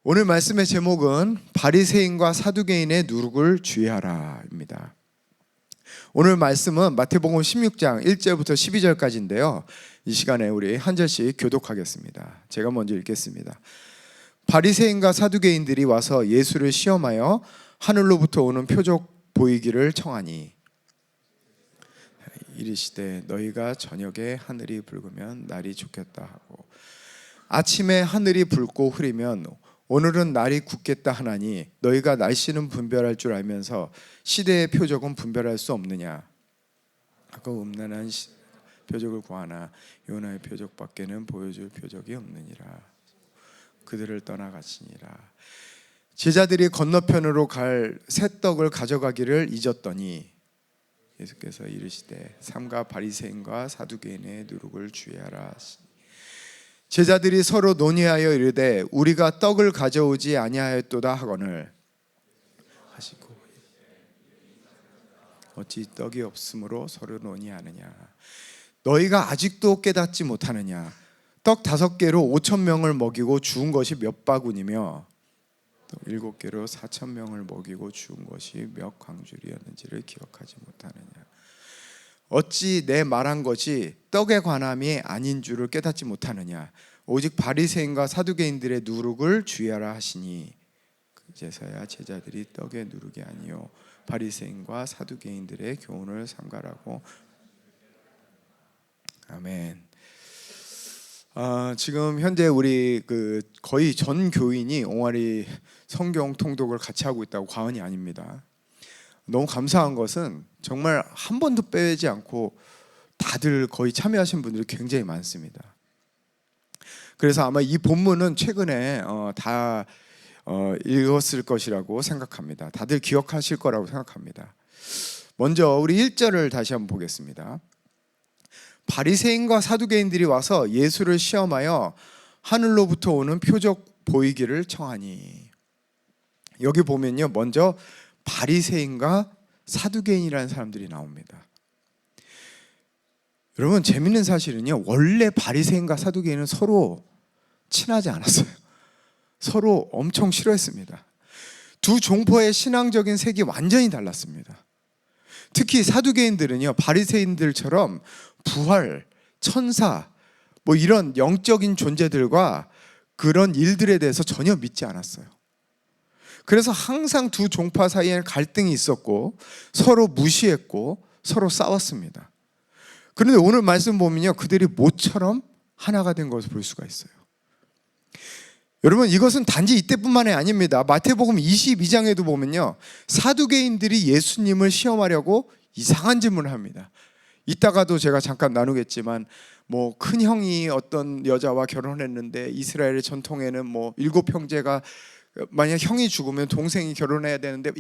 오늘 말씀의 제목은 바리새인과 사두개인의 누룩을 주의하라입니다. 오늘 말씀은 마태복음 16장 1절부터 12절까지인데요. 이 시간에 우리 한 절씩 교독하겠습니다. 제가 먼저 읽겠습니다. 바리새인과 사두개인들이 와서 예수를 시험하여 하늘로부터 오는 표적 보이기를 청하니 이르시되 너희가 저녁에 하늘이 붉으면 날이 좋겠다 하고 아침에 하늘이 붉고 흐리면 오늘은 날이 굳겠다 하나니 너희가 날씨는 분별할 줄 알면서 시대의 표적은 분별할 수 없느냐. 하고 음란한 표적을 구하나 요나의 표적밖에는 보여줄 표적이 없느니라. 그들을 떠나가시니라. 제자들이 건너편으로 갈 새 떡을 가져가기를 잊었더니 예수께서 이르시되 삼가 바리새인과 사두개인의 누룩을 주의하라. 제자들이 서로 논의하여 이르되 우리가 떡을 가져오지 아니하였도다 하거늘 하시고 어찌 떡이 없으므로 서로 논의하느냐. 너희가 아직도 깨닫지 못하느냐. 떡 5개로 5,000명을 먹이고 주운 것이 몇 바구니며 떡 7개로 4,000명을 먹이고 주운 것이 몇 광줄이었는지를 기억하지 못하느냐. 어찌 내 말한 것이 떡에 관함이 아닌 줄을 깨닫지 못하느냐. 오직 바리새인과 사두개인들의 누룩을 주의하라 하시니 그제서야 제자들이 떡의 누룩이 아니요 바리새인과 사두개인들의 교훈을 삼가라고. 아멘. 지금 현재 우리 거의 전 교인이 옹알이 성경 통독을 같이 하고 있다고 과언이 아닙니다. 너무 감사한 것은 정말 한 번도 빼지 않고 다들 거의 참여하신 분들이 굉장히 많습니다. 그래서 아마 이 본문은 최근에 다 읽었을 것이라고 생각합니다. 다들 기억하실 거라고 생각합니다. 먼저 우리 1절을 다시 한번 보겠습니다. 바리새인과 사두개인들이 와서 예수를 시험하여 하늘로부터 오는 표적 보이기를 청하니. 여기 보면요, 먼저 바리새인과 사두개인이라는 사람들이 나옵니다. 여러분, 재밌는 사실은요, 원래 바리새인과 사두개인은 서로 친하지 않았어요. 서로 엄청 싫어했습니다. 두 종포의 신앙적인 색이 완전히 달랐습니다. 특히 사두개인들은요, 바리새인들처럼 부활, 천사, 이런 영적인 존재들과 그런 일들에 대해서 전혀 믿지 않았어요. 그래서 항상 두 종파 사이에는 갈등이 있었고 서로 무시했고 서로 싸웠습니다. 그런데 오늘 말씀 보면요, 그들이 모처럼 하나가 된 것을 볼 수가 있어요. 여러분, 이것은 단지 이때뿐만이 아닙니다. 마태복음 22장에도 보면요, 사두개인들이 예수님을 시험하려고 이상한 질문을 합니다. 이따가도 제가 잠깐 나누겠지만 큰 형이 어떤 여자와 결혼했는데 이스라엘의 전통에는 7 형제가 만약 형이 죽으면 동생이 결혼해야 되는데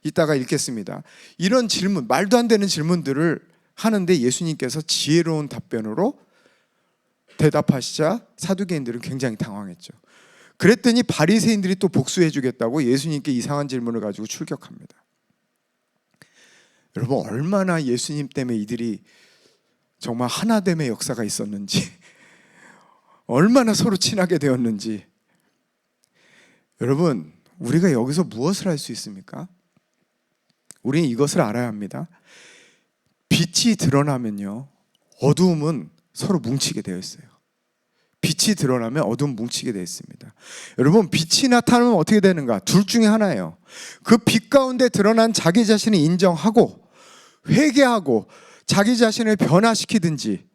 이따가 읽겠습니다. 이런 질문, 말도 안 되는 질문들을 하는데 예수님께서 지혜로운 답변으로 대답하시자 사두개인들은 굉장히 당황했죠. 그랬더니 바리새인들이 또 복수해 주겠다고 예수님께 이상한 질문을 가지고 출격합니다. 여러분, 얼마나 예수님 때문에 이들이 정말 하나됨의 역사가 있었는지, 얼마나 서로 친하게 되었는지. 여러분, 우리가 여기서 무엇을 할 수 있습니까? 우리는 이것을 알아야 합니다. 빛이 드러나면요, 어두움은 서로 뭉치게 되어 있어요. 빛이 드러나면 어두움 뭉치게 되어 있습니다. 여러분, 빛이 나타나면 어떻게 되는가? 둘 중에 하나예요. 그 빛 가운데 드러난 자기 자신을 인정하고 회개하고 자기 자신을 변화시키든지,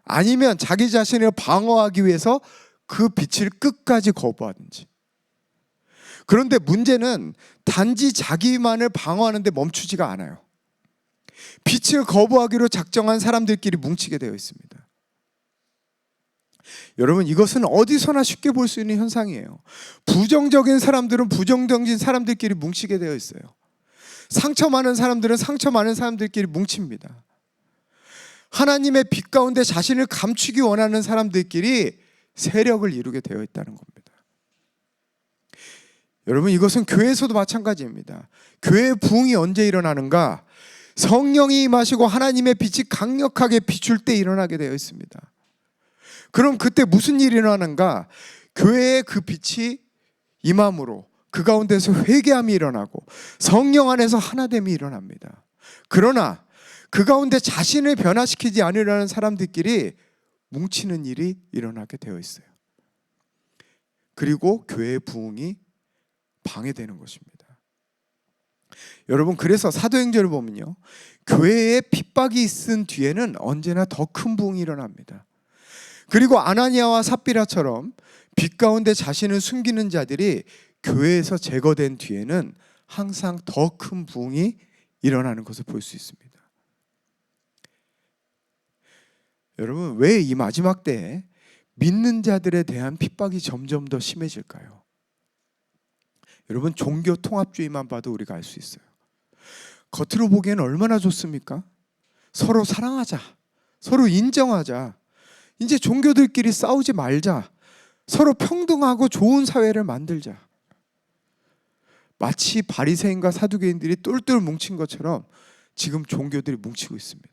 아니면 자기 자신을 방어하기 위해서 그 빛을 끝까지 거부하든지. 그런데 문제는 단지 자기만을 방어하는 데 멈추지가 않아요. 빛을 거부하기로 작정한 사람들끼리 뭉치게 되어 있습니다. 여러분, 이것은 어디서나 쉽게 볼 수 있는 현상이에요. 부정적인 사람들은 부정적인 사람들끼리 뭉치게 되어 있어요. 상처 많은 사람들은 상처 많은 사람들끼리 뭉칩니다. 하나님의 빛 가운데 자신을 감추기 원하는 사람들끼리 세력을 이루게 되어 있다는 겁니다. 여러분, 이것은 교회에서도 마찬가지입니다. 교회의 부흥이 언제 일어나는가? 성령이 임하시고 하나님의 빛이 강력하게 비출 때 일어나게 되어 있습니다. 그럼 그때 무슨 일이 일어나는가? 교회의 그 빛이 임함으로 그 가운데서 회개함이 일어나고 성령 안에서 하나됨이 일어납니다. 그러나 그 가운데 자신을 변화시키지 않으려는 사람들끼리 뭉치는 일이 일어나게 되어 있어요. 그리고 교회의 부흥이 방해되는 것입니다. 여러분, 그래서 사도행전을 보면요, 교회에 핍박이 있은 뒤에는 언제나 더 큰 부흥이 일어납니다. 그리고 아나니아와 삽비라처럼 빛 가운데 자신을 숨기는 자들이 교회에서 제거된 뒤에는 항상 더 큰 부흥이 일어나는 것을 볼 수 있습니다. 여러분, 왜 이 마지막 때에 믿는 자들에 대한 핍박이 점점 더 심해질까요? 여러분, 종교 통합주의만 봐도 우리가 알 수 있어요. 겉으로 보기에는 얼마나 좋습니까? 서로 사랑하자, 서로 인정하자, 이제 종교들끼리 싸우지 말자, 서로 평등하고 좋은 사회를 만들자. 마치 바리새인과 사두개인들이 똘똘 뭉친 것처럼 지금 종교들이 뭉치고 있습니다.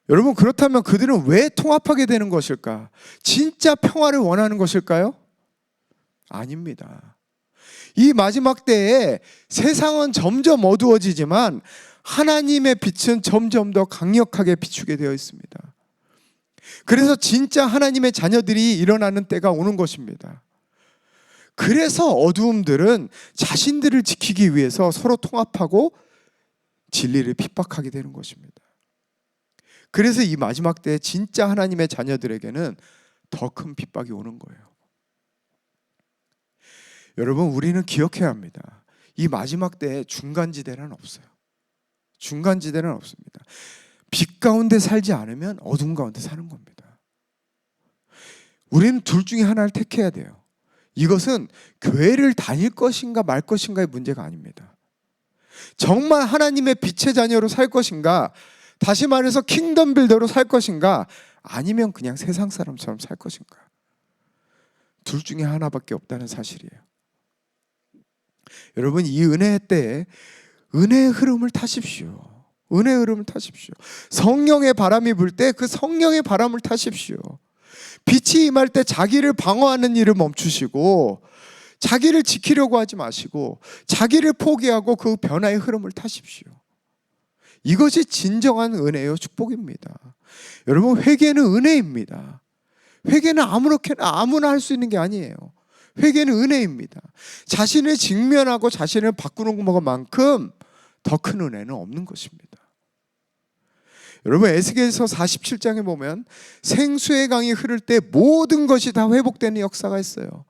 여러분, 그렇다면 그들은 왜 통합하게 되는 것일까? 진짜 평화를 원하는 것일까요? 아닙니다. 이 마지막 때에 세상은 점점 어두워지지만 하나님의 빛은 점점 더 강력하게 비추게 되어 있습니다. 그래서 진짜 하나님의 자녀들이 일어나는 때가 오는 것입니다. 그래서 어두움들은 자신들을 지키기 위해서 서로 통합하고 진리를 핍박하게 되는 것입니다. 그래서 이 마지막 때에 진짜 하나님의 자녀들에게는 더 큰 핍박이 오는 거예요. 여러분, 우리는 기억해야 합니다. 이 마지막 때에 중간지대는 없어요. 중간지대는 없습니다. 빛 가운데 살지 않으면 어둠 가운데 사는 겁니다. 우리는 둘 중에 하나를 택해야 돼요. 이것은 교회를 다닐 것인가 말 것인가의 문제가 아닙니다. 정말 하나님의 빛의 자녀로 살 것인가, 다시 말해서 킹덤 빌더로 살 것인가, 아니면 그냥 세상 사람처럼 살 것인가. 둘 중에 하나밖에 없다는 사실이에요. 여러분, 이 은혜의 때에 은혜의 흐름을 타십시오. 은혜의 흐름을 타십시오. 성령의 바람이 불 때 그 성령의 바람을 타십시오. 빛이 임할 때 자기를 방어하는 일을 멈추시고 자기를 지키려고 하지 마시고 자기를 포기하고 그 변화의 흐름을 타십시오. 이것이 진정한 은혜요 축복입니다. 여러분, 회개는 은혜입니다. 회개는 아무나 할 수 있는 게 아니에요. 회개는 은혜입니다. 자신을 직면하고 자신을 바꾸는 것만큼 더 큰 은혜는 없는 것입니다. 여러분, 에스겔서 47장에 보면 생수의 강이 흐를 때 모든 것이 다 회복되는 역사가 있어요.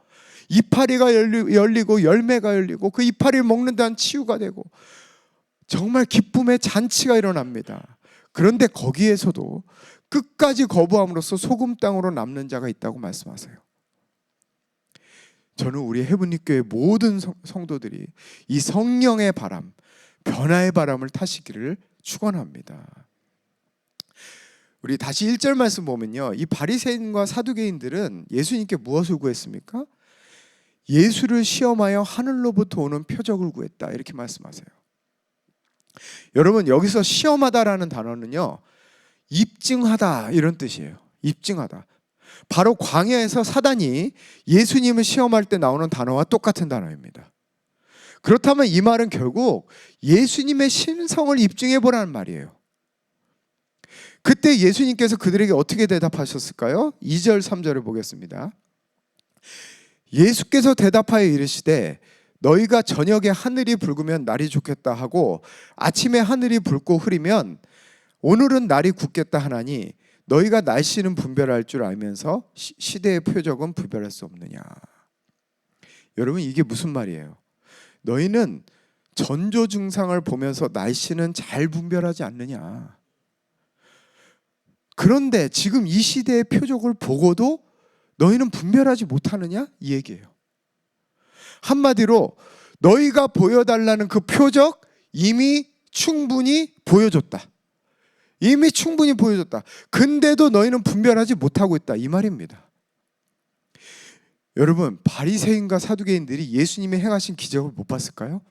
이파리가 열리고 열매가 열리고 그 이파리를 먹는 데한 치유가 되고 정말 기쁨의 잔치가 일어납니다. 그런데 거기에서도 끝까지 거부함으로써 소금 땅으로 남는 자가 있다고 말씀하세요. 저는 우리 헤븐리 교회 모든 성도들이 이 성령의 바람, 변화의 바람을 타시기를 축원합니다. 우리 다시 1절 말씀 보면요, 이 바리새인과 사두개인들은 예수님께 무엇을 구했습니까? 예수를 시험하여 하늘로부터 오는 표적을 구했다, 이렇게 말씀하세요. 여러분, 여기서 시험하다라는 단어는요, 입증하다 이런 뜻이에요. 입증하다. 바로 광야에서 사단이 예수님을 시험할 때 나오는 단어와 똑같은 단어입니다. 그렇다면 이 말은 결국 예수님의 신성을 입증해 보라는 말이에요. 그때 예수님께서 그들에게 어떻게 대답하셨을까요? 2절 3절을 보겠습니다. 예수께서 대답하여 이르시되 너희가 저녁에 하늘이 붉으면 날이 좋겠다 하고 아침에 하늘이 붉고 흐리면 오늘은 날이 굳겠다 하나니 너희가 날씨는 분별할 줄 알면서 시대의 표적은 분별할 수 없느냐. 여러분, 이게 무슨 말이에요? 너희는 전조 증상을 보면서 날씨는 잘 분별하지 않느냐. 그런데 지금 이 시대의 표적을 보고도 너희는 분별하지 못하느냐? 이 얘기예요. 한마디로 너희가 보여달라는 그 표적 이미 충분히 보여줬다. 이미 충분히 보여줬다. 근데도 너희는 분별하지 못하고 있다, 이 말입니다. 여러분, 바리새인과 사두개인들이 예수님이 행하신 기적을 못 봤을까요?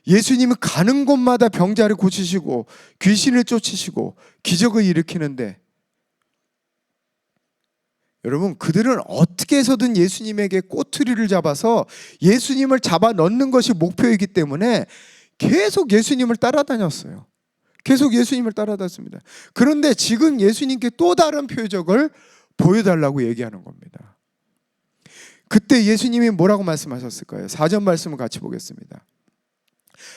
예수님은 가는 곳마다 병자를 고치시고 귀신을 쫓으시고 기적을 일으키는데, 여러분, 그들은 어떻게 해서든 예수님에게 꼬투리를 잡아서 예수님을 잡아 넣는 것이 목표이기 때문에 계속 예수님을 따라다녔어요. 계속 예수님을 따라다녔습니다. 그런데 지금 예수님께 또 다른 표적을 보여달라고 얘기하는 겁니다. 그때 예수님이 뭐라고 말씀하셨을까요? 4절 말씀을 같이 보겠습니다.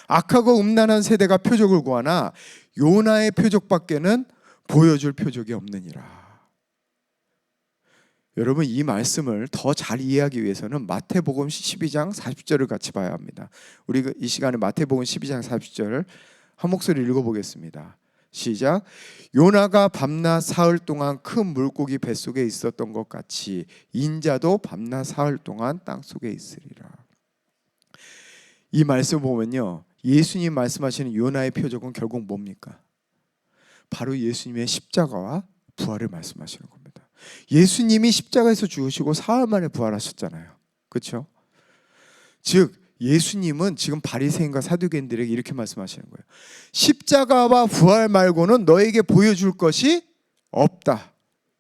악하고 음란한 세대가 표적을 구하나 요나의 표적밖에는 보여줄 표적이 없느니라. 여러분, 이 말씀을 더 잘 이해하기 위해서는 마태복음 12장 40절을 같이 봐야 합니다. 우리 이 시간에 마태복음 12장 40절 한 목소리 읽어보겠습니다. 시작. 요나가 밤낮 사흘 동안 큰 물고기 뱃속에 있었던 것 같이 인자도 밤낮 사흘 동안 땅속에 있으리라. 이 말씀 보면요, 예수님 말씀하시는 요나의 표적은 결국 뭡니까? 바로 예수님의 십자가와 부활을 말씀하시는 겁니다. 예수님이 십자가에서 죽으시고 사흘 만에 부활하셨잖아요. 그렇죠? 즉 예수님은 지금 바리새인과 사두개인들에게 이렇게 말씀하시는 거예요. 십자가와 부활 말고는 너에게 보여줄 것이 없다.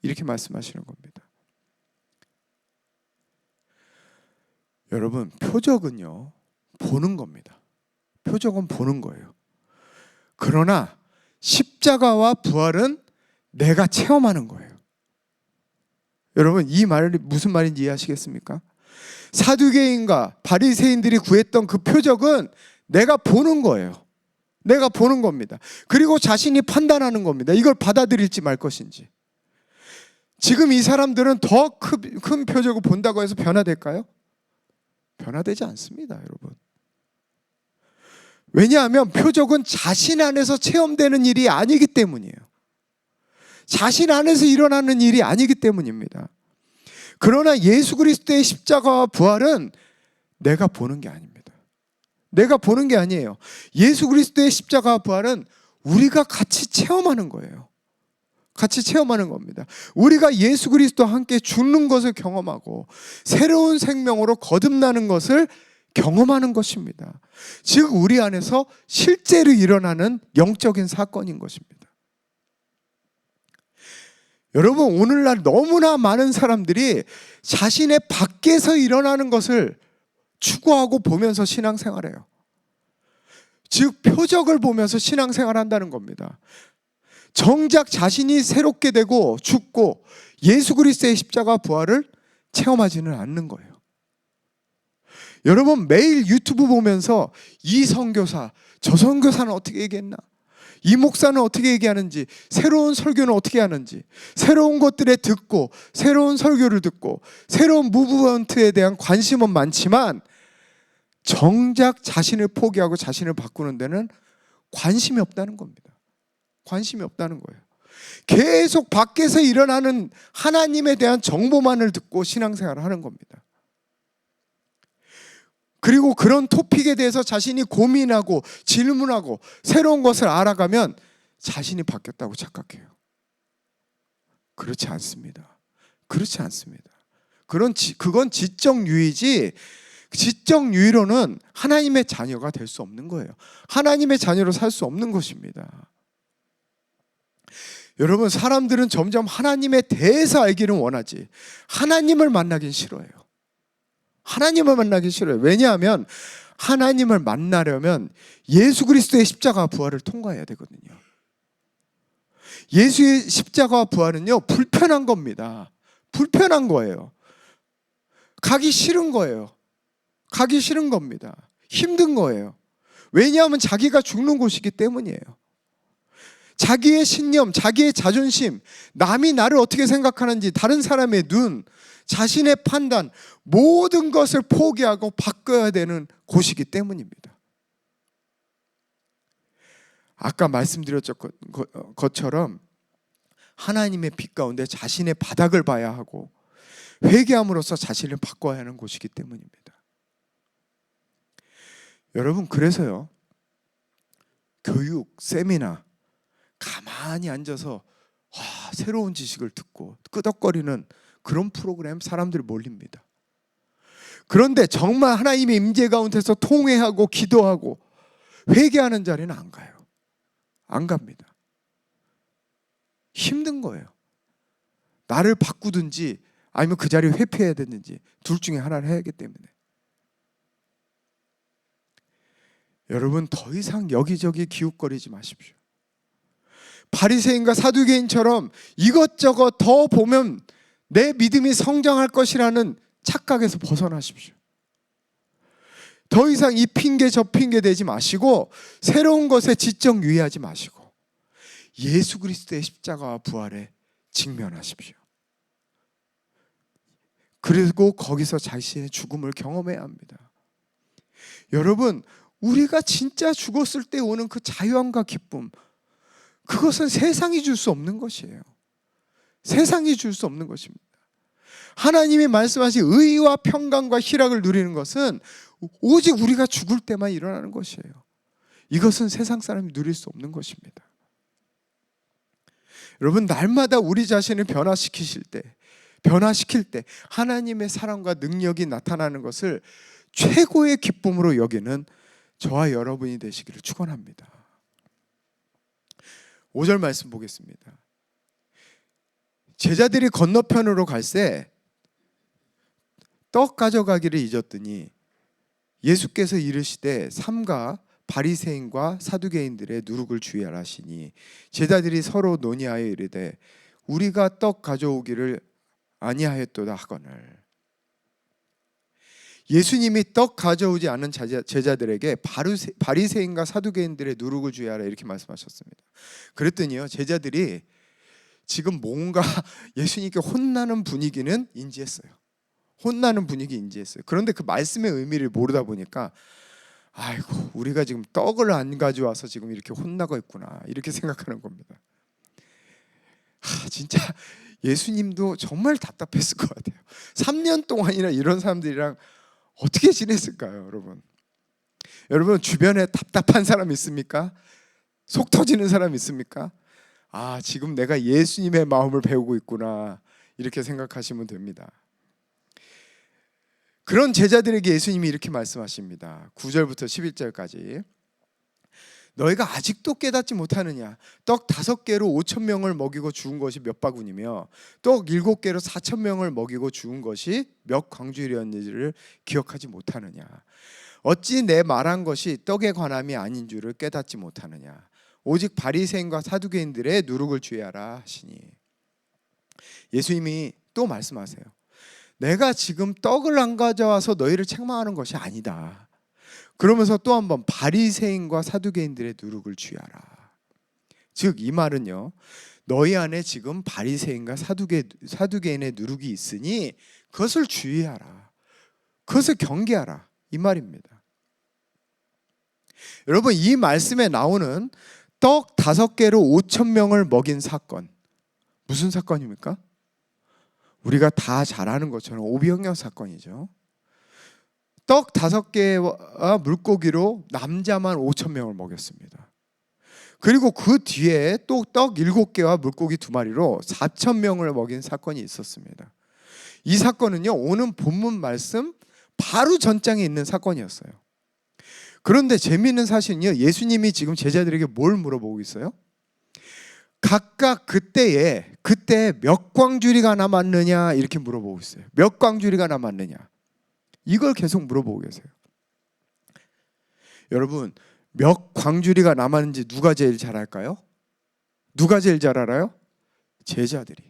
이렇게 말씀하시는 겁니다. 여러분, 표적은요, 보는 겁니다. 표적은 보는 거예요. 그러나 십자가와 부활은 내가 체험하는 거예요. 여러분, 이 말이 무슨 말인지 이해하시겠습니까? 사두개인과 바리새인들이 구했던 그 표적은 내가 보는 거예요. 내가 보는 겁니다. 그리고 자신이 판단하는 겁니다. 이걸 받아들일지 말 것인지. 지금 이 사람들은 더 큰 표적을 본다고 해서 변화될까요? 변화되지 않습니다, 여러분. 왜냐하면 표적은 자신 안에서 체험되는 일이 아니기 때문이에요. 자신 안에서 일어나는 일이 아니기 때문입니다. 그러나 예수 그리스도의 십자가와 부활은 내가 보는 게 아닙니다. 내가 보는 게 아니에요. 예수 그리스도의 십자가와 부활은 우리가 같이 체험하는 거예요. 같이 체험하는 겁니다. 우리가 예수 그리스도와 함께 죽는 것을 경험하고 새로운 생명으로 거듭나는 것을 경험하는 것입니다. 즉 우리 안에서 실제로 일어나는 영적인 사건인 것입니다. 여러분, 오늘날 너무나 많은 사람들이 자신의 밖에서 일어나는 것을 추구하고 보면서 신앙생활해요. 즉 표적을 보면서 신앙생활한다는 겁니다. 정작 자신이 새롭게 되고 죽고 예수 그리스도의 십자가 부활을 체험하지는 않는 거예요. 여러분, 매일 유튜브 보면서 이 선교사, 저 선교사는 어떻게 얘기했나? 이 목사는 어떻게 얘기하는지, 새로운 설교는 어떻게 하는지, 새로운 것들에 듣고 새로운 설교를 듣고 새로운 무브먼트에 대한 관심은 많지만 정작 자신을 포기하고 자신을 바꾸는 데는 관심이 없다는 겁니다. 관심이 없다는 거예요. 계속 밖에서 일어나는 하나님에 대한 정보만을 듣고 신앙생활을 하는 겁니다. 그리고 그런 토픽에 대해서 자신이 고민하고 질문하고 새로운 것을 알아가면 자신이 바뀌었다고 착각해요. 그렇지 않습니다. 그렇지 않습니다. 그건 지적 유의지, 지적 유의로는 하나님의 자녀가 될 수 없는 거예요. 하나님의 자녀로 살 수 없는 것입니다. 여러분, 사람들은 점점 하나님에 대해서 알기는 원하지 하나님을 만나긴 싫어해요. 하나님을 만나기 싫어요. 왜냐하면 하나님을 만나려면 예수 그리스도의 십자가와 부활을 통과해야 되거든요. 예수의 십자가와 부활은요, 불편한 겁니다. 불편한 거예요. 가기 싫은 거예요. 가기 싫은 겁니다. 힘든 거예요. 왜냐하면 자기가 죽는 곳이기 때문이에요. 자기의 신념, 자기의 자존심, 남이 나를 어떻게 생각하는지, 다른 사람의 눈, 자신의 판단, 모든 것을 포기하고 바꿔야 되는 곳이기 때문입니다. 아까 말씀드렸던 것처럼 하나님의 빛 가운데 자신의 바닥을 봐야 하고 회개함으로써 자신을 바꿔야 하는 곳이기 때문입니다. 여러분, 그래서요, 교육, 세미나 가만히 앉아서 새로운 지식을 듣고 끄덕거리는 그런 프로그램 사람들이 몰립니다. 그런데 정말 하나님의 임재 가운데서 통회하고 기도하고 회개하는 자리는 안 가요. 안 갑니다. 힘든 거예요. 나를 바꾸든지 아니면 그 자리를 회피해야 되는지 둘 중에 하나를 해야 하기 때문에. 여러분 더 이상 여기저기 기웃거리지 마십시오. 바리새인과 사두개인처럼 이것저것 더 보면 내 믿음이 성장할 것이라는 착각에서 벗어나십시오. 더 이상 이 핑계 저 핑계 대지 마시고 새로운 것에 지적 유의하지 마시고 예수 그리스도의 십자가와 부활에 직면하십시오. 그리고 거기서 자신의 죽음을 경험해야 합니다. 여러분, 우리가 진짜 죽었을 때 오는 그 자유함과 기쁨, 그것은 세상이 줄 수 없는 것이에요. 세상이 줄 수 없는 것입니다. 하나님이 말씀하신 의와 평강과 희락을 누리는 것은 오직 우리가 죽을 때만 일어나는 것이에요. 이것은 세상 사람이 누릴 수 없는 것입니다. 여러분, 날마다 우리 자신을 변화시킬 때 하나님의 사랑과 능력이 나타나는 것을 최고의 기쁨으로 여기는 저와 여러분이 되시기를 축원합니다. 5절 말씀 보겠습니다. 제자들이 건너편으로 갈새 떡 가져가기를 잊었더니 예수께서 이르시되 삼가 바리새인과 사두개인들의 누룩을 주의하라 하시니 제자들이 서로 논의하여 이르되 우리가 떡 가져오기를 아니하였도다 하거늘. 예수님이 떡 가져오지 않은 제자들에게 바리새인과 사두개인들의 누룩을 주의하라 이렇게 말씀하셨습니다. 그랬더니요, 제자들이 지금 뭔가 예수님께 혼나는 분위기는 인지했어요. 그런데 그 말씀의 의미를 모르다 보니까 아이고, 우리가 지금 떡을 안 가져와서 지금 이렇게 혼나고 있구나 이렇게 생각하는 겁니다. 진짜 예수님도 정말 답답했을 것 같아요. 3년 동안이나 이런 사람들이랑 어떻게 지냈을까요, 여러분? 여러분 주변에 답답한 사람 있습니까? 속 터지는 사람 있습니까? 지금 내가 예수님의 마음을 배우고 있구나 이렇게 생각하시면 됩니다. 그런 제자들에게 예수님이 이렇게 말씀하십니다. 9절부터 11절까지 너희가 아직도 깨닫지 못하느냐? 떡 5개로 5,000명을 먹이고 죽은 것이 몇 바구니며 떡 7개로 4,000명을 먹이고 죽은 것이 몇 광주일이었는지를 기억하지 못하느냐? 어찌 내 말한 것이 떡에 관함이 아닌 줄을 깨닫지 못하느냐? 오직 바리새인과 사두개인들의 누룩을 주의하라 하시니. 예수님이 또 말씀하세요. 내가 지금 떡을 안 가져와서 너희를 책망하는 것이 아니다. 그러면서 또 한 번 바리새인과 사두개인들의 누룩을 주의하라. 즉 이 말은요, 너희 안에 지금 바리새인과 사두개인의 누룩이 있으니 그것을 주의하라. 그것을 경계하라 이 말입니다. 여러분, 이 말씀에 나오는 떡 5개로 5,000명을 먹인 사건, 무슨 사건입니까? 우리가 다 잘 아는 것처럼 오병이어 사건이죠. 떡 5개와 물고기로 남자만 5,000명을 먹였습니다. 그리고 그 뒤에 또 떡 7개와 물고기 2마리로 4,000명을 먹인 사건이 있었습니다. 이 사건은요, 오는 본문 말씀 바로 전장에 있는 사건이었어요. 그런데 재미있는 사실은요, 예수님이 지금 제자들에게 뭘 물어보고 있어요? 각각 그때 몇 광주리가 남았느냐 이렇게 물어보고 있어요. 몇 광주리가 남았느냐 이걸 계속 물어보고 계세요. 여러분, 몇 광주리가 남았는지 누가 제일 잘 알까요? 누가 제일 잘 알아요? 제자들이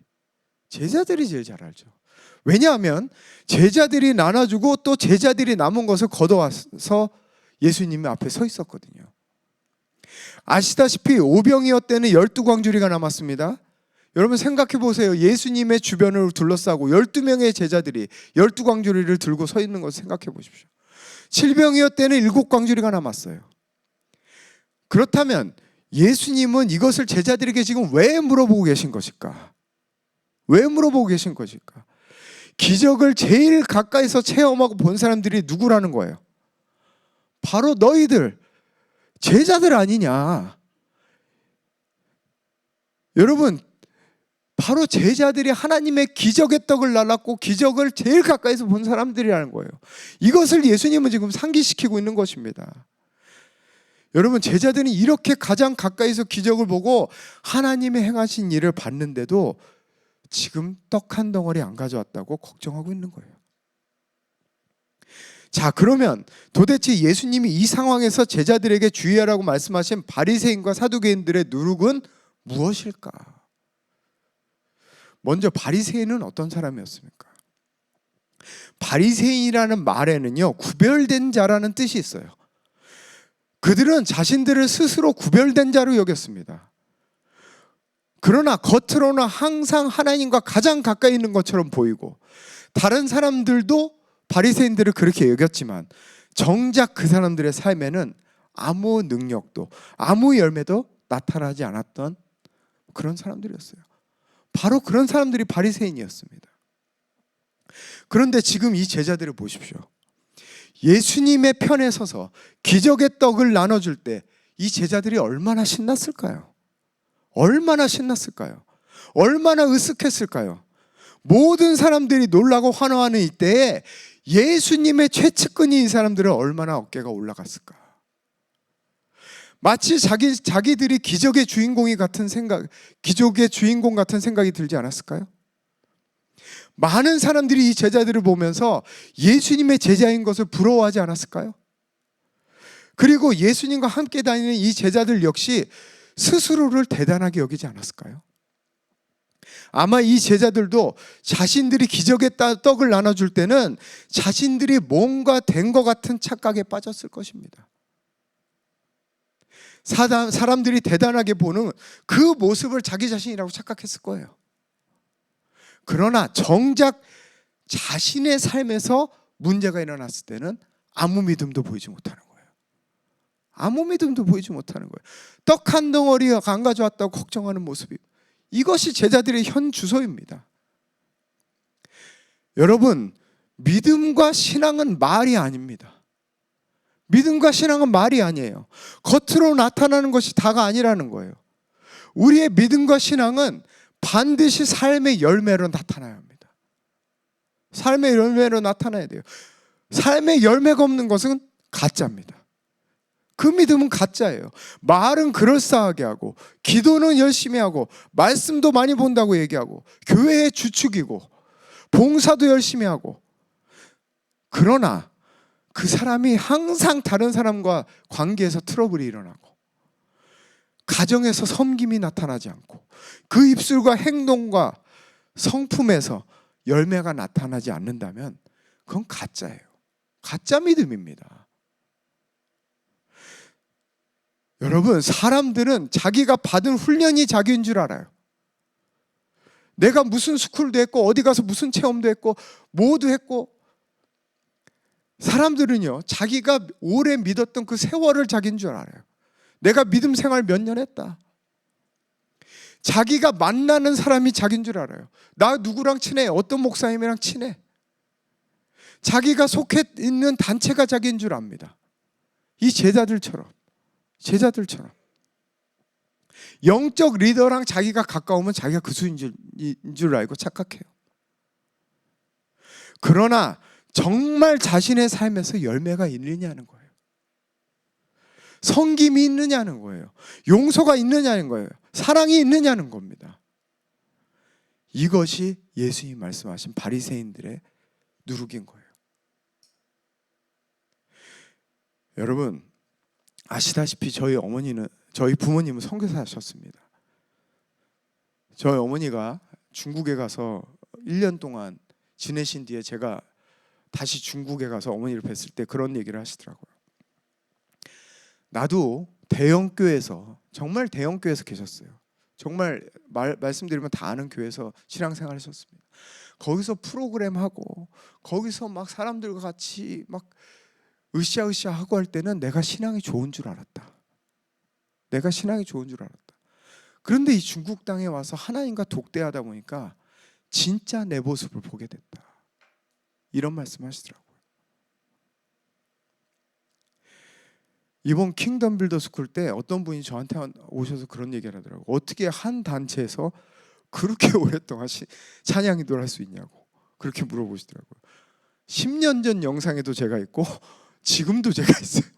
제일 잘 알죠. 왜냐하면 제자들이 나눠주고 또 제자들이 남은 것을 걷어와서 예수님 앞에 서 있었거든요. 아시다시피 오병이어 때는 12광주리가 남았습니다. 여러분 생각해 보세요. 예수님의 주변을 둘러싸고 12명의 제자들이 12광주리를 들고 서 있는 것을 생각해 보십시오. 7병이어 때는 7광주리가 남았어요. 그렇다면 예수님은 이것을 제자들에게 지금 왜 물어보고 계신 것일까? 왜 물어보고 계신 것일까? 기적을 제일 가까이서 체험하고 본 사람들이 누구라는 거예요? 바로 너희들 제자들 아니냐? 여러분, 바로 제자들이 하나님의 기적의 떡을 날랐고 기적을 제일 가까이서 본 사람들이라는 거예요. 이것을 예수님은 지금 상기시키고 있는 것입니다. 여러분, 제자들이 이렇게 가장 가까이서 기적을 보고 하나님의 행하신 일을 봤는데도 지금 떡 한 덩어리 안 가져왔다고 걱정하고 있는 거예요. 자, 그러면 도대체 예수님이 이 상황에서 제자들에게 주의하라고 말씀하신 바리새인과 사두개인들의 누룩은 무엇일까? 먼저 바리새인은 어떤 사람이었습니까? 바리새인이라는 말에는요, 구별된 자라는 뜻이 있어요. 그들은 자신들을 스스로 구별된 자로 여겼습니다. 그러나 겉으로는 항상 하나님과 가장 가까이 있는 것처럼 보이고, 다른 사람들도 바리새인들을 그렇게 여겼지만 정작 그 사람들의 삶에는 아무 능력도 아무 열매도 나타나지 않았던 그런 사람들이었어요. 바로 그런 사람들이 바리새인이었습니다. 그런데 지금 이 제자들을 보십시오. 예수님의 편에 서서 기적의 떡을 나눠줄 때 이 제자들이 얼마나 신났을까요? 얼마나 신났을까요? 얼마나 으쓱했을까요? 모든 사람들이 놀라고 환호하는 이때에 예수님의 최측근인 이 사람들은 얼마나 어깨가 올라갔을까? 마치 자기들이 기적의 주인공 같은 생각이 들지 않았을까요? 많은 사람들이 이 제자들을 보면서 예수님의 제자인 것을 부러워하지 않았을까요? 그리고 예수님과 함께 다니는 이 제자들 역시 스스로를 대단하게 여기지 않았을까요? 아마 이 제자들도 자신들이 기적의 떡을 나눠줄 때는 자신들이 뭔가 된 것 같은 착각에 빠졌을 것입니다. 사람들이 대단하게 보는 그 모습을 자기 자신이라고 착각했을 거예요. 그러나 정작 자신의 삶에서 문제가 일어났을 때는 아무 믿음도 보이지 못하는 거예요. 아무 믿음도 보이지 못하는 거예요. 떡 한 덩어리 안 가져왔다고 걱정하는 모습이, 이것이 제자들의 현 주소입니다. 여러분, 믿음과 신앙은 말이 아닙니다. 믿음과 신앙은 말이 아니에요. 겉으로 나타나는 것이 다가 아니라는 거예요. 우리의 믿음과 신앙은 반드시 삶의 열매로 나타나야 합니다. 삶의 열매로 나타나야 돼요. 삶의 열매가 없는 것은 가짜입니다. 그 믿음은 가짜예요. 말은 그럴싸하게 하고, 기도는 열심히 하고, 말씀도 많이 본다고 얘기하고, 교회의 주축이고, 봉사도 열심히 하고, 그러나 그 사람이 항상 다른 사람과 관계에서 트러블이 일어나고, 가정에서 섬김이 나타나지 않고, 그 입술과 행동과 성품에서 열매가 나타나지 않는다면 그건 가짜예요. 가짜 믿음입니다. 여러분, 사람들은 자기가 받은 훈련이 자기인 줄 알아요. 내가 무슨 스쿨도 했고, 어디 가서 무슨 체험도 했고, 뭐도 했고, 사람들은요, 자기가 오래 믿었던 그 세월을 자기인 줄 알아요. 내가 믿음 생활 몇 년 했다. 자기가 만나는 사람이 자기인 줄 알아요. 나 누구랑 친해? 어떤 목사님이랑 친해? 자기가 속해 있는 단체가 자기인 줄 압니다. 이 제자들처럼 영적 리더랑 자기가 가까우면 자기가 그 수인 줄 알고 착각해요. 그러나 정말 자신의 삶에서 열매가 있느냐는 거예요. 성김이 있느냐는 거예요. 용서가 있느냐는 거예요. 사랑이 있느냐는 겁니다. 이것이 예수님이 말씀하신 바리새인들의 누룩인 거예요. 여러분, 아시다시피 저희 부모님은 선교사셨습니다. 저희 어머니가 중국에 가서 1년 동안 지내신 뒤에 제가 다시 중국에 가서 어머니를 뵀을 때 그런 얘기를 하시더라고요. 나도 대형교회에서, 정말 대형교회에서 계셨어요. 정말 말씀드리면 다 아는 교회에서 신앙생활 하셨습니다. 거기서 프로그램하고 거기서 막 사람들과 같이 막 으쌰으쌰 하고 할 때는 내가 신앙이 좋은 줄 알았다. 그런데 이 중국 땅에 와서 하나님과 독대하다 보니까 진짜 내 모습을 보게 됐다. 이런 말씀하시더라고요. 이번 킹덤 빌더 스쿨 때 어떤 분이 저한테 오셔서 그런 얘기를 하더라고요. 어떻게 한 단체에서 그렇게 오랫동안 찬양 기도를 할 수 있냐고 그렇게 물어보시더라고요. 10년 전 영상에도 제가 있고 지금도 제가 있어요.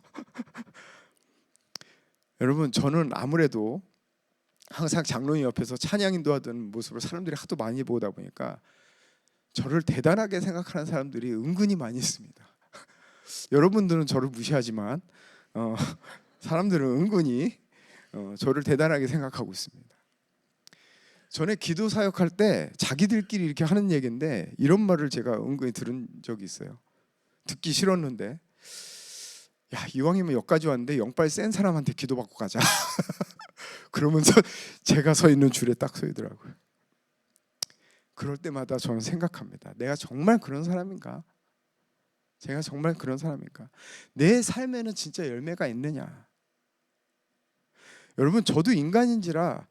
여러분, 저는 아무래도 항상 장로님 옆에서 찬양 인도하던 모습을 사람들이 하도 많이 보다 보니까 저를 대단하게 생각하는 사람들이 은근히 많이 있습니다. 여러분들은 저를 무시하지만 사람들은 은근히 저를 대단하게 생각하고 있습니다. 전에 기도 사역할 때 자기들끼리 이렇게 하는 얘기인데 이런 말을 제가 은근히 들은 적이 있어요. 듣기 싫었는데, 야, 이왕이면 여기까지 왔는데 영빨 센 사람한테 기도받고 가자. 그러면서 제가 서 있는 줄에 딱 서 있더라고요. 그럴 때마다 저는 생각합니다. 내가 정말 그런 사람인가? 제가 정말 그런 사람인가? 내 삶에는 진짜 열매가 있느냐? 여러분, 저도 인간인지라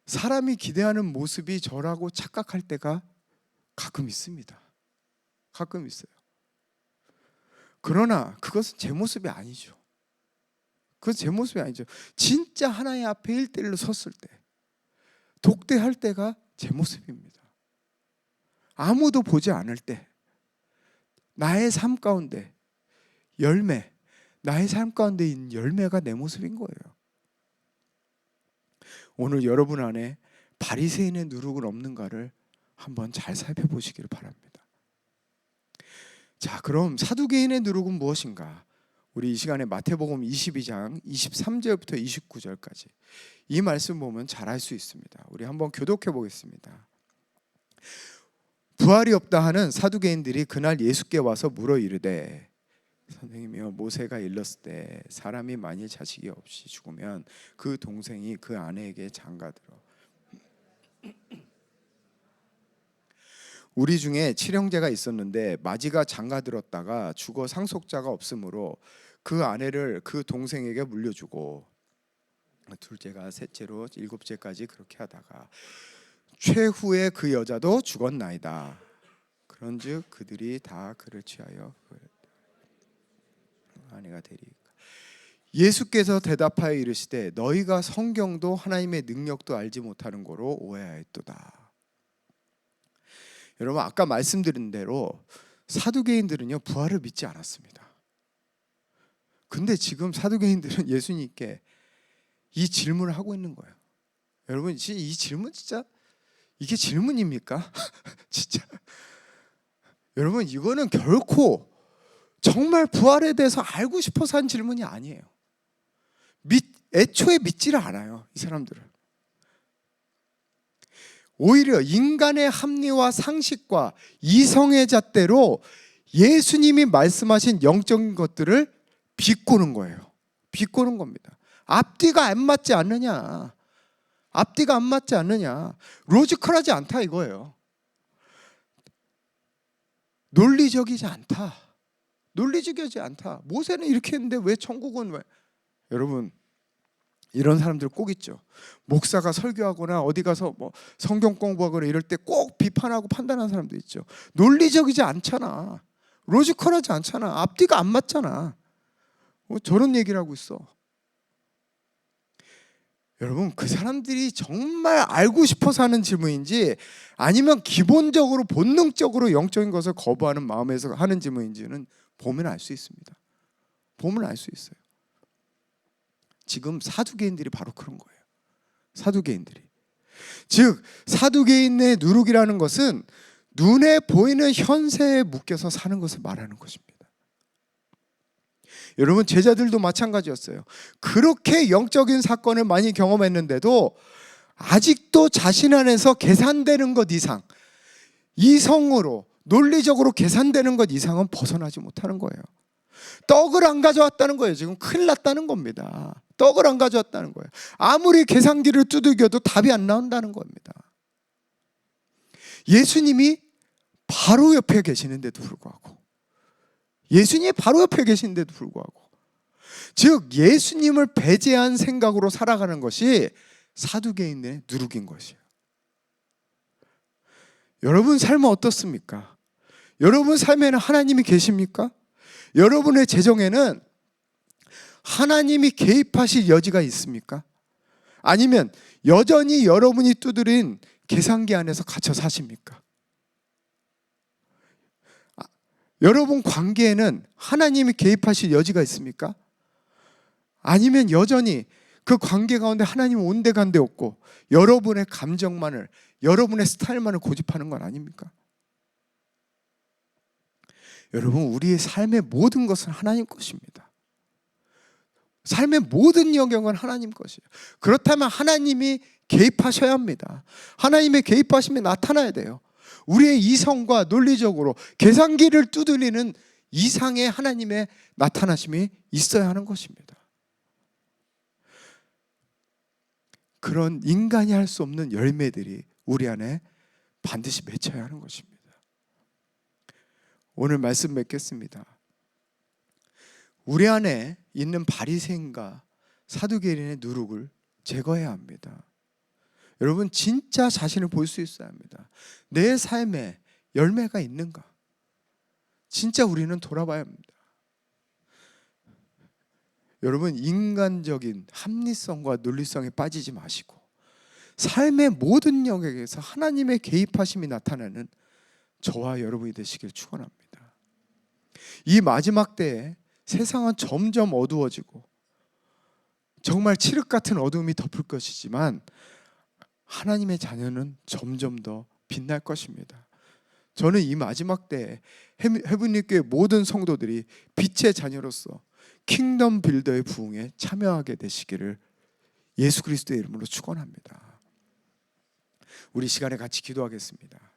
사람이 기대하는 모습이 저라고 착각할 때가 가끔 있습니다. 가끔 있어요. 그러나 그것은 제 모습이 아니죠. 그것은 제 모습이 아니죠. 진짜 하나님 앞에 1대1로 섰을 때, 독대할 때가 제 모습입니다. 아무도 보지 않을 때 나의 삶 가운데 열매, 나의 삶 가운데 있는 열매가 내 모습인 거예요. 오늘 여러분 안에 바리새인의 누룩은 없는가를 한번 잘 살펴보시기를 바랍니다. 자, 그럼 사두개인의 누룩은 무엇인가? 우리 이 시간에 마태복음 22장 23절부터 29절까지 이 말씀 보면 잘 알 수 있습니다. 우리 한번 교독해 보겠습니다. 부활이 없다 하는 사두개인들이 그날 예수께 와서 물어 이르되, 선생님이여, 모세가 일렀을 때 사람이 만일 자식이 없이 죽으면 그 동생이 그 아내에게 장가들어. 우리 중에 칠형제가 있었는데 마지가 장가들었다가 죽어 상속자가 없으므로 그 아내를 그 동생에게 물려주고 둘째가 셋째로 일곱째까지 그렇게 하다가 최후에 그 여자도 죽었나이다. 그런즉 그들이 다 그를 취하여 아내가 되리이까. 예수께서 대답하여 이르시되 너희가 성경도 하나님의 능력도 알지 못하는 거로 오해하였도다. 여러분, 아까 말씀드린 대로 사두개인들은요 부활을 믿지 않았습니다. 근데 지금 사두개인들은 예수님께 이 질문을 하고 있는 거예요. 여러분, 이 질문 진짜 이게 질문입니까? 진짜 여러분, 이거는 결코 정말 부활에 대해서 알고 싶어서 한 질문이 아니에요. 애초에 믿지를 않아요, 이 사람들은. 오히려 인간의 합리와 상식과 이성의 잣대로 예수님이 말씀하신 영적인 것들을 비꼬는 거예요. 비꼬는 겁니다. 앞뒤가 안 맞지 않느냐, 앞뒤가 안 맞지 않느냐, 로지컬하지 않다 이거예요. 논리적이지 않다, 논리적이지 않다. 모세는 이렇게 했는데 왜 천국은 왜? 여러분, 이런 사람들 꼭 있죠. 목사가 설교하거나 어디 가서 뭐 성경 공부하거나 이럴 때 꼭 비판하고 판단하는 사람도 있죠. 논리적이지 않잖아, 로지컬하지 않잖아, 앞뒤가 안 맞잖아. 저런 얘기를 하고 있어. 여러분, 그 사람들이 정말 알고 싶어서 하는 질문인지 아니면 기본적으로 본능적으로 영적인 것을 거부하는 마음에서 하는 질문인지는 보면 알 수 있습니다. 보면 알 수 있어요. 지금 사두개인들이 바로 그런 거예요. 사두개인들이. 즉 사두개인의 누룩이라는 것은 눈에 보이는 현세에 묶여서 사는 것을 말하는 것입니다. 여러분, 제자들도 마찬가지였어요. 그렇게 영적인 사건을 많이 경험했는데도 아직도 자신 안에서 계산되는 것 이상, 이성으로 논리적으로 계산되는 것 이상은 벗어나지 못하는 거예요. 떡을 안 가져왔다는 거예요. 지금 큰일 났다는 겁니다. 떡을 안 가져왔다는 거예요. 아무리 계산기를 두들겨도 답이 안 나온다는 겁니다. 예수님이 바로 옆에 계시는데도 불구하고, 예수님이 바로 옆에 계시는데도 불구하고, 즉 예수님을 배제한 생각으로 살아가는 것이 사두개인의 누룩인 것이에요. 여러분 삶은 어떻습니까? 여러분 삶에는 하나님이 계십니까? 여러분의 재정에는 하나님이 개입하실 여지가 있습니까? 아니면 여전히 여러분이 두드린 계산기 안에서 갇혀 사십니까? 여러분 관계에는 하나님이 개입하실 여지가 있습니까? 아니면 여전히 그 관계 가운데 하나님은 온데간데 없고 여러분의 감정만을, 여러분의 스타일만을 고집하는 건 아닙니까? 여러분, 우리의 삶의 모든 것은 하나님 것입니다. 삶의 모든 영역은 하나님 것이에요. 그렇다면 하나님이 개입하셔야 합니다. 하나님의 개입하심이 나타나야 돼요. 우리의 이성과 논리적으로 계산기를 두드리는 이상의 하나님의 나타나심이 있어야 하는 것입니다. 그런 인간이 할 수 없는 열매들이 우리 안에 반드시 맺혀야 하는 것입니다. 오늘 말씀 맺겠습니다. 우리 안에 있는 바리새인과 사두개인의 누룩을 제거해야 합니다. 여러분, 진짜 자신을 볼 수 있어야 합니다. 내 삶에 열매가 있는가? 진짜 우리는 돌아봐야 합니다. 여러분, 인간적인 합리성과 논리성에 빠지지 마시고 삶의 모든 영역에서 하나님의 개입하심이 나타나는 저와 여러분이 되시길 축원합니다. 이 마지막 때에 세상은 점점 어두워지고 정말 칠흑 같은 어둠이 덮을 것이지만 하나님의 자녀는 점점 더 빛날 것입니다. 저는 이 마지막 때에 헤븐리 교회 모든 성도들이 빛의 자녀로서 킹덤 빌더의 부흥에 참여하게 되시기를 예수 그리스도의 이름으로 축원합니다. 우리 시간에 같이 기도하겠습니다.